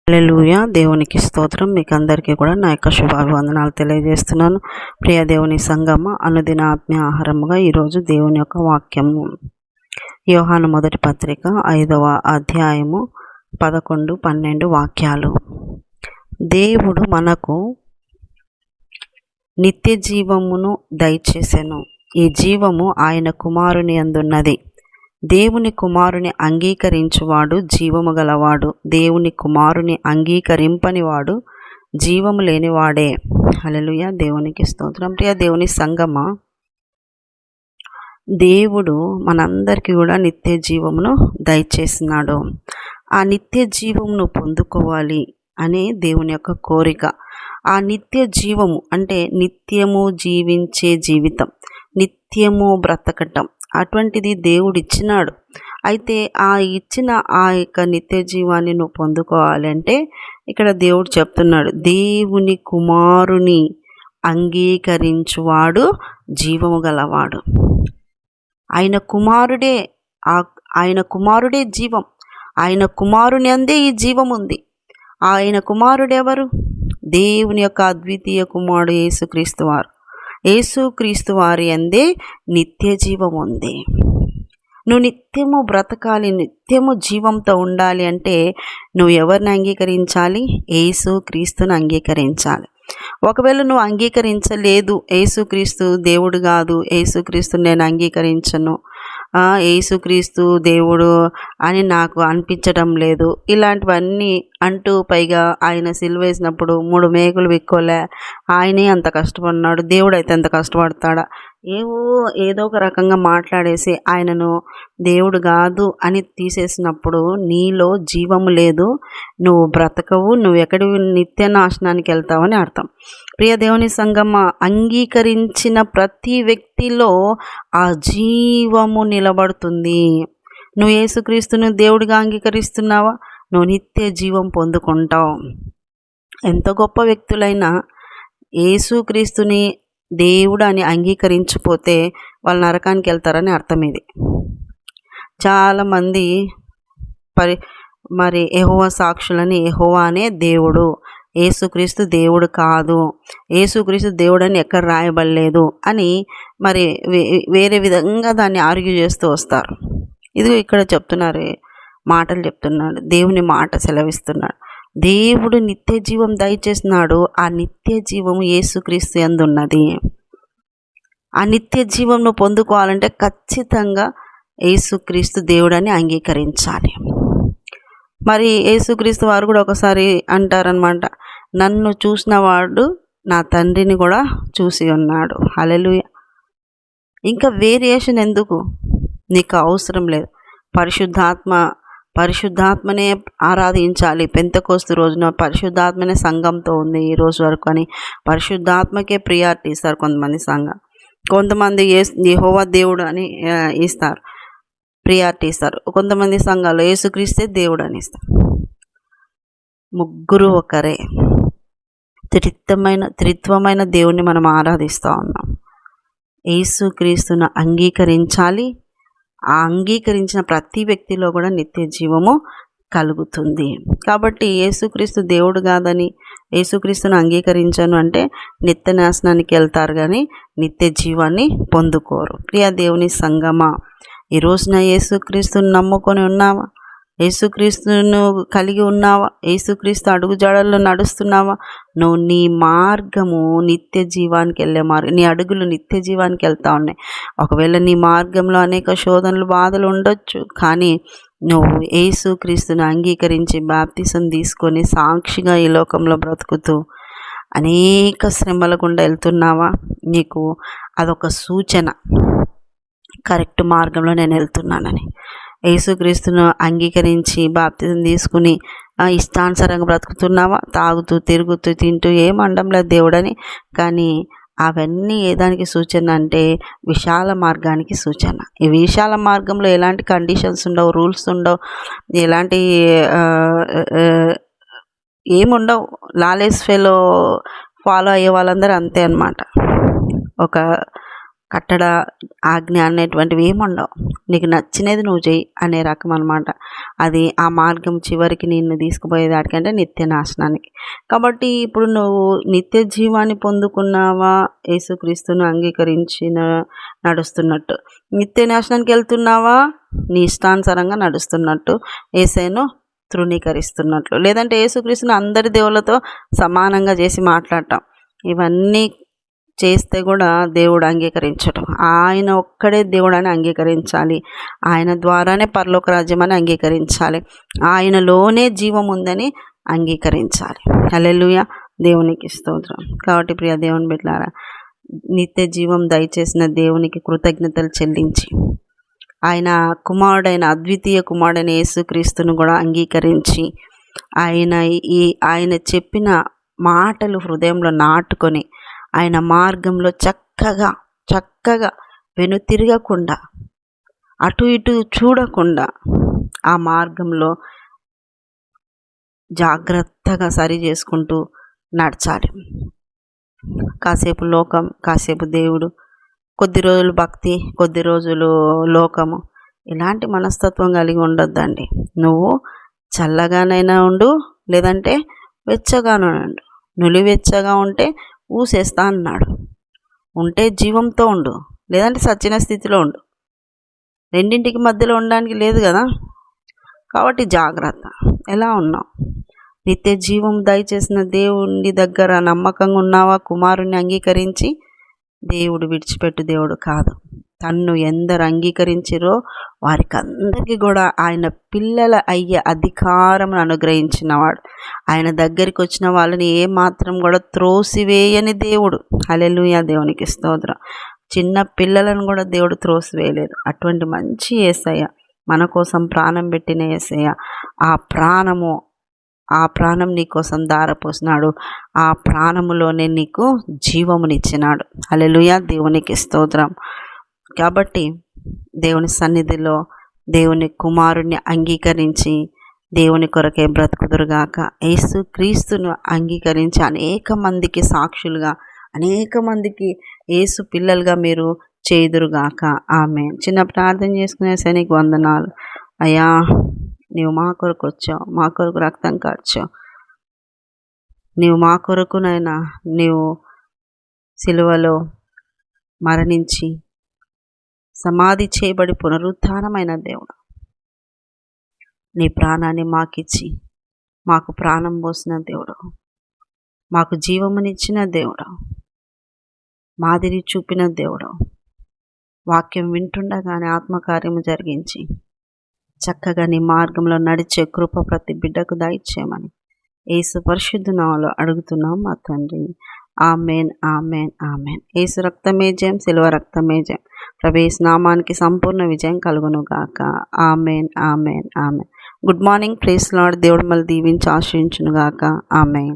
హల్లెలూయా. దేవునికి స్తోత్రం. మీకు అందరికీ కూడా నా యొక్క శుభాభివందనాలు తెలియజేస్తున్నాను. ప్రియ దేవుని సంగమ, అనుదిన ఆత్మీయ ఆహారముగా ఈరోజు దేవుని యొక్క వాక్యము యోహాను మొదటి పత్రిక 5వ అధ్యాయము 11, 12 వాక్యాలు. దేవుడు మనకు నిత్య జీవమును దయచేసెను. ఈ జీవము ఆయన కుమారుని యందున్నది. దేవుని కుమారుని అంగీకరించువాడు జీవము గలవాడు, దేవుని కుమారుని అంగీకరింపనివాడు జీవము లేనివాడే. హల్లెలూయా. దేవునికి స్తోత్రం. ప్రియ దేవుని సంగమ, దేవుడు మనందరికీ కూడా నిత్య జీవమును దయచేసినాడు. ఆ నిత్య జీవమును పొందుకోవాలి అనే దేవుని యొక్క కోరిక. ఆ నిత్య జీవము అంటే నిత్యము జీవించే జీవితం, నిత్యము బ్రతకటం, అటువంటిది దేవుడు ఇచ్చినాడు. అయితే ఆ ఇచ్చిన ఆ యొక్క నిత్య జీవాన్ని నువ్వు పొందుకోవాలి అంటే ఇక్కడ దేవుడు చెప్తున్నాడు, దేవుని కుమారుని అంగీకరించువాడు జీవము గలవాడు. ఆయన కుమారుడే జీవం. ఆయన కుమారుని అందే ఈ జీవం ఉంది. ఆయన కుమారుడు ఎవరు? దేవుని యొక్క అద్వితీయ కుమారుడు యేసుక్రీస్తు వారు. యేసుక్రీస్తు వారి అందే నిత్య జీవం ఉంది. నువ్వు నిత్యము బ్రతకాలి, నిత్యము జీవంతో ఉండాలి అంటే నువ్వు ఎవరిని అంగీకరించాలి? యేసుక్రీస్తుని అంగీకరించాలి. ఒకవేళ నువ్వు అంగీకరించలేదు, యేసుక్రీస్తు దేవుడు కాదు, యేసుక్రీస్తు నేను అంగీకరించను, యేసుక్రీస్తు దేవుడు అని నాకు అనిపించడం లేదు, ఇలాంటివన్నీ అంటూ పైగా ఆయన సిలువేసినప్పుడు 3 మేకులు విక్కోలే, ఆయనే అంత కష్టపడినాడు, దేవుడు అయితే అంత కష్టపడతాడా, ఏదో ఒక రకంగా మాట్లాడేసి ఆయనను దేవుడు కాదు అని తీసేసినప్పుడు నీలో జీవము లేదు, నువ్వు బ్రతకవు, నువ్వు ఎక్కడి నిత్య నాశనానికి వెళ్తావని అర్థం. ప్రియ దేవుని సంగమ, అంగీకరించిన ప్రతి వ్యక్తిలో ఆ జీవము నిలబడుతుంది. నువ్వు యేసుక్రీస్తును దేవుడిగా అంగీకరిస్తున్నావా, నువ్వు నిత్య జీవం పొందుకుంటావు. ఎంత గొప్ప వ్యక్తులైనా యేసుక్రీస్తుని దేవుడు అని అంగీకరించిపోతే వాళ్ళు నరకానికి వెళ్తారని అర్థం. ఇది చాలామంది మరి యెహోవా సాక్షులని యెహోవానే దేవుడు, యేసుక్రీస్తు దేవుడు కాదు, యేసుక్రీస్తు దేవుడు అని ఎక్కడ రాయబడలేదు అని మరి వేరే విధంగా దాన్ని ఆర్గ్యూ చేస్తూ వస్తారు. ఇది ఇక్కడ మాటలు చెప్తున్నాడు, దేవుని మాట సెలవిస్తున్నాడు. దేవుడు నిత్య జీవం దయచేసినాడు. ఆ నిత్య జీవము యేసుక్రీస్తు యందు ఉన్నది. ఆ నిత్య జీవంను పొందుకోవాలంటే ఖచ్చితంగా యేసుక్రీస్తు దేవుడని అంగీకరించాలి. మరి యేసుక్రీస్తు వారు కూడా ఒకసారి అంటారనమాట, నన్ను చూసిన వాడు నా తండ్రిని కూడా చూసి ఉన్నాడు. హల్లెలూయా. ఇంకా వేరియేషన్ ఎందుకు? నీకు అవసరం లేదు. పరిశుద్ధాత్మనే ఆరాధించాలి. పెంతెకోస్తు రోజున పరిశుద్ధాత్మనే సంఘంతో ఉంది ఈ రోజు వరకు అని పరిశుద్ధాత్మకే ప్రియారిటీ ఇస్తారు కొంతమంది సంఘం. కొంతమంది యెహోవా దేవుడు అని ఇస్తారు, ప్రియారిటీ ఇస్తారు. కొంతమంది సంఘాలు యేసుక్రీస్తే దేవుడు అని ఇస్తారు. ముగ్గురు ఒకరే. త్రిత్వమైన దేవుణ్ణి మనం ఆరాధిస్తూ ఉన్నాం. యేసుక్రీస్తును అంగీకరించాలి. ఆ అంగీకరించిన ప్రతి వ్యక్తిలో కూడా నిత్య జీవము కలుగుతుంది. కాబట్టి యేసుక్రీస్తు దేవుడు కాదని యేసుక్రీస్తును అంగీకరించను అంటే నిత్య నాశనానికి వెళ్తారు, కానీ నిత్య జీవాన్ని పొందుకోరు. ప్రియ దేవుని సంగమా, ఈ రోజున యేసుక్రీస్తుని నమ్ముకొని ఉన్నావా? యేసుక్రీస్తును కలిగి ఉన్నావా? యేసుక్రీస్తు అడుగుజాడల్లో నడుస్తున్నావా? నువ్వు నీ మార్గము నిత్య జీవానికి వెళ్ళే మార్గం, నీ అడుగులు నిత్య జీవానికి వెళ్తా ఉన్నాయి. ఒకవేళ నీ మార్గంలో అనేక శోధనలు, బాధలు ఉండొచ్చు, కానీ నువ్వు యేసుక్రీస్తును అంగీకరించి బాప్తిసం తీసుకొని సాక్షిగా ఈ లోకంలో బ్రతుకుతూ అనేక శ్రమల గుండా వెళ్తున్నావా? నీకు అదొక సూచన, కరెక్ట్ మార్గంలో నేను వెళ్తున్నానని. యేసుక్రీస్తును అంగీకరించి బాప్తిసం తీసుకుని ఇష్టానుసారంగా బ్రతుకుతున్నావా? తాగుతూ తిరుగుతూ తింటూ ఏమండంలేదు దేవుడని. కానీ అవన్నీ ఏదానికి సూచన అంటే విశాల మార్గానికి సూచన. ఈ విశాల మార్గంలో ఎలాంటి కండిషన్స్ ఉండవు, రూల్స్ ఉండవు, ఎలాంటి ఏముండవు. లాలెస్ ఫెలో ఫాలో అయ్యే వాళ్ళందరూ అంతే అన్నమాట. ఒక కట్టడ ఆజ్ఞ అనేటువంటివి ఏముండవు. నీకు నచ్చినది నువ్వు చేయి అనే రకం అనమాట. అది ఆ మార్గం చివరికి నిన్ను తీసుకుపోయేదానికంటే నిత్య నాశనానికి. కాబట్టి ఇప్పుడు నువ్వు నిత్య జీవాన్ని పొందుకున్నావా, యేసుక్రీస్తును అంగీకరించిన నడుస్తున్నట్టు, నిత్య నాశనానికి వెళ్తున్నావా నీ ఇష్టానుసారంగా నడుస్తున్నట్టు, యేసయ్యను తృణీకరిస్తున్నట్లు, లేదంటే యేసుక్రీస్తుని అందరి దేవుళ్ళతో సమానంగా చేసి మాట్లాడటం, ఇవన్నీ చేస్తే కూడా దేవుడు అంగీకరించడం. ఆయన ఒక్కడే దేవుడు అని అంగీకరించాలి. ఆయన ద్వారానే పరలోక రాజ్యం అని అంగీకరించాలి. ఆయనలోనే జీవం ఉందని అంగీకరించాలి. హల్లెలూయా, దేవునికి స్తోత్రం. కాబట్టి ప్రియ దేవుని బిడ్డలారా, నిత్య జీవం దయచేసిన దేవునికి కృతజ్ఞతలు చెల్లించి ఆయన కుమారుడైన అద్వితీయ కుమారుడైన యేసుక్రీస్తును కూడా అంగీకరించి ఆయన చెప్పిన మాటలు హృదయంలో నాటుకొని ఆయన మార్గంలో చక్కగా వెనుతిరగకుండా, అటు ఇటు చూడకుండా ఆ మార్గంలో జాగ్రత్తగా సరి చేసుకుంటూ నడచాలి. కాసేపు లోకం, కాసేపు దేవుడు, కొద్ది రోజులు భక్తి, కొద్ది రోజులు లోకము, ఇలాంటి మనస్తత్వం కలిగి ఉండొద్దండి. నువ్వు చల్లగానైనా ఉండు, లేదంటే వెచ్చగానే ఉండు. నులివెచ్చగా ఉంటే ఊసేస్తా అన్నాడు. ఉంటే జీవంతో ఉండు, లేదంటే సచ్చిన స్థితిలో ఉండు. రెండింటికి మధ్యలో ఉండడానికి లేదు కదా. కాబట్టి జాగ్రత్త. ఎలా ఉన్నావు? నిత్య జీవం దయచేసిన దేవుని దగ్గర నమ్మకంగా ఉన్నావా? కుమారుని అంగీకరించి దేవుడు విడిచిపెట్టు దేవుడు కాదు. తన్ను ఎందరు అంగీకరించిరో వారికి అందరికీ కూడా ఆయన పిల్లల అయ్యే అధికారం అనుగ్రహించినవాడు. ఆయన దగ్గరికి వచ్చిన వాళ్ళని ఏమాత్రం కూడా త్రోసివేయని దేవుడు. హల్లెలూయా, దేవునికి స్తోత్రం. చిన్న పిల్లలను కూడా దేవుడు త్రోసివేయలేదు. అటువంటి మంచి యేసయ్య, మన కోసం ప్రాణం పెట్టిన యేసయ్య, ఆ ప్రాణం నీ కోసం ధారపోసినాడు. ఆ ప్రాణములోనే నీకు జీవమునిచ్చినాడు. హల్లెలూయా, దేవునికి స్తోత్రం. కాబట్టి దేవుని సన్నిధిలో దేవుని కుమారుణ్ణి అంగీకరించి దేవుని కొరకే బ్రతుకుదురుగాక. యేసుక్రీస్తును అంగీకరించి అనేక మందికి సాక్షులుగా, అనేక మందికి యేసు పిల్లలుగా మీరు చేదురుగాక. ఆమేన్. చిన్న ప్రార్థన చేసుకునే నీకు వందనాలు అయ్యా. నీవు మా కొరకు వచ్చావు, మా కొరకు రక్తం కార్చావు. నీవు మా కొరకునైనా నీవు సిలువలో మరణించి సమాధి చేయబడి పునరుత్థానమైన దేవుడు, నీ ప్రాణాన్ని మాకిచ్చి మాకు ప్రాణం పోసిన దేవుడు, మాకు జీవమునిచ్చిన దేవుడు, మాదిరి చూపిన దేవుడు, వాక్యం వింటుండగానే ఆత్మకార్యము జరిగించి చక్కగా నీ మార్గంలో నడిచే కృప ప్రతి బిడ్డకు దయచేయమని యేసు పరిశుద్ధ నామములో అడుగుతున్నాం మా తండ్రి. Amen, amen, amen. యేసు రక్తమే జయం, సిలువ రక్తమే జయం. ప్రభు నామానికి సంపూర్ణ విజయం కలుగును గాక. Amen, amen, amen. Good morning. Praise lord. దేవుడు మళ్ళీ దీవించి ఆశ్రయించును గాక. ఆమెన్.